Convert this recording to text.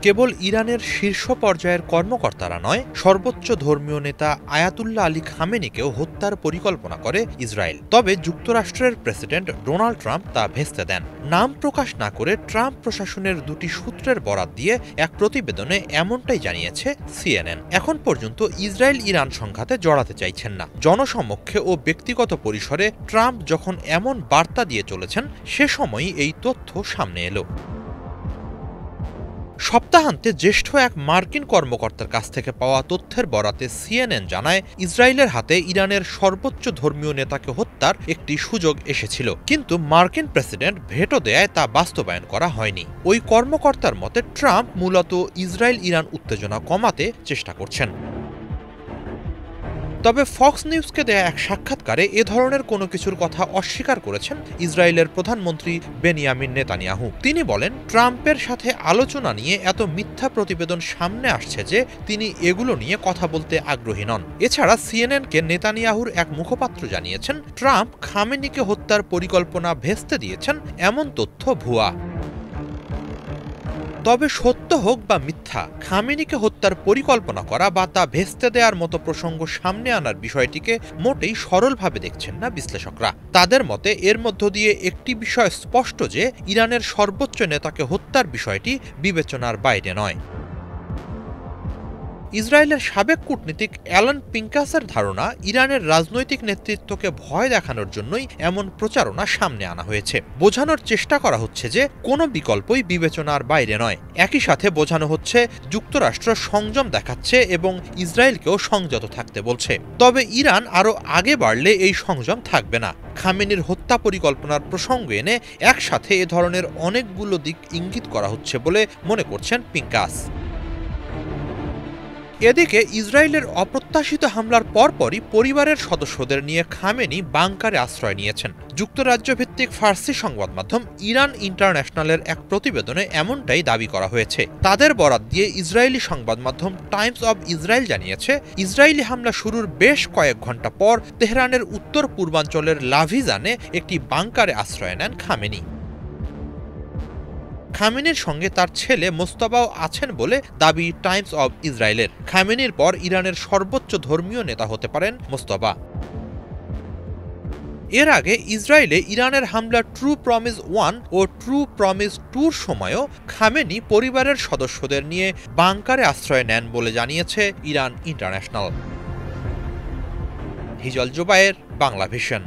কেবল ইরানের শীর্ষ পর্যায়ের কর্মকর্তারা নয়, সর্বোচ্চ ধর্মীয় নেতা আয়াতুল্লাহ আলী খামেনিকেও হত্যার পরিকল্পনা করে ইসরায়েল। তবে যুক্তরাষ্ট্রের প্রেসিডেন্ট ডোনাল্ড ট্রাম্প তা ভেস্তে দেন। নাম প্রকাশ না করে ট্রাম্প প্রশাসনের দুটি সূত্রের বরাত দিয়ে এক প্রতিবেদনে এমনটাই জানিয়েছে সিএনএন। এখন পর্যন্ত ইসরায়েল ইরান সংঘাতে জড়াতে চাইছেন না। জনসমক্ষে ও ব্যক্তিগত পরিসরে ট্রাম্প যখন এমন বার্তা দিয়ে চলেছেন, সে সময়ই এই তথ্য সামনে এলো। সপ্তাহান্তে জ্যেষ্ঠ এক মার্কিন কর্মকর্তার কাছ থেকে পাওয়া তথ্যের বরাতে সিএনএন জানায়, ইসরায়েলের হাতে ইরানের সর্বোচ্চ ধর্মীয় নেতাকে হত্যার একটি সুযোগ এসেছিল, কিন্তু মার্কিন প্রেসিডেন্ট ভেটো দেয়ায় তা বাস্তবায়ন করা হয়নি। ওই কর্মকর্তার মতে ট্রাম্প মূলত ইসরায়েল ইরান উত্তেজনা কমাতে চেষ্টা করছেন। তবে ফক্স নিউজকে দেয়া এক সাক্ষাৎকারে এ ধরনের কোনো কিছুর কথা অস্বীকার করেছেন ইসরায়েলের প্রধানমন্ত্রী বেনিয়ামিন নেতানিয়াহু। তিনি বলেন, ট্রাম্পের সাথে আলোচনা নিয়ে এত মিথ্যা প্রতিবেদন সামনে আসছে যে তিনি এগুলো নিয়ে কথা বলতে আগ্রহী নন। এছাড়া সিএনএনকে নেতানিয়াহুর এক মুখপাত্র জানিয়েছেন, ট্রাম্প খামেনিকে হত্যার পরিকল্পনা ভেস্তে দিয়েছেন এমন তথ্য ভুয়া। তবে সত্য হোক বা মিথ্যা, খামেনিকে হত্যার পরিকল্পনা করা বা তা ভেস্তে দেওয়ার মতো প্রসঙ্গ সামনে আনার বিষয়টিকে মোটেই সরলভাবে দেখছেন না বিশ্লেষকরা। তাদের মতে এর মধ্য দিয়ে একটি বিষয় স্পষ্ট যে ইরানের সর্বোচ্চ নেতাকে হত্যার বিষয়টি বিবেচনার বাইরে নয়। ইসরায়েলের সাবেক কূটনীতিক অ্যালান পিঙ্কাসের ধারণা, ইরানের রাজনৈতিক নেতৃত্বকে ভয় দেখানোর জন্যই এমন প্রচারণা সামনে আনা হয়েছে। বোঝানোর চেষ্টা করা হচ্ছে যে কোনো বিকল্পই বিবেচনার বাইরে নয়। একই সাথে বোঝানো হচ্ছে যুক্তরাষ্ট্র সংযম দেখাচ্ছে এবং ইসরায়েলকেও সংযত থাকতে বলছে। তবে ইরান আরও আগে বাড়লে এই সংযম থাকবে না। খামেনির হত্যা পরিকল্পনার প্রসঙ্গ এনে একসাথে এ ধরনের অনেকগুলো দিক ইঙ্গিত করা হচ্ছে বলে মনে করছেন পিঙ্কাস। এদিকে ইসরায়েলের অপ্রত্যাশিত হামলার পরপরই পরিবারের সদস্যদের নিয়ে খামেনি বাংকারে আশ্রয় নিয়েছেন। যুক্তরাজ্য ভিত্তিক ফার্সি সংবাদ মাধ্যম ইরান ইন্টারন্যাশনালের এক প্রতিবেদনে এমনটাই দাবি করা হয়েছে। তাদের বরাত দিয়ে ইসরায়েলি সংবাদ মাধ্যম টাইমস অব ইসরায়েল জানিয়েছে, ইসরায়েলি হামলা শুরুর বেশ কয়েক ঘণ্টা পর তেহরানের উত্তর পূর্বাঞ্চলের লাভিজানে একটি বাংকারে আশ্রয় নেন খামেনি। খামেনির সঙ্গে তার ছেলে মোস্তফাও আছেন বলে দাবি টাইমস অব ইসরায়েলের। খামেনির পর ইরানের সর্বোচ্চ ধর্মীয় নেতা হতে পারেন মোস্তফা। এর আগে ইসরায়েলে ইরানের হামলা ট্রু প্রমিস 1 ও ট্রু প্রমিস 2-র সময়ও খামেনি পরিবারের সদস্যদের নিয়ে বাংকারে আশ্রয় নেন বলে জানিয়েছে Iran International. Hijal Zubair, Bangla vision.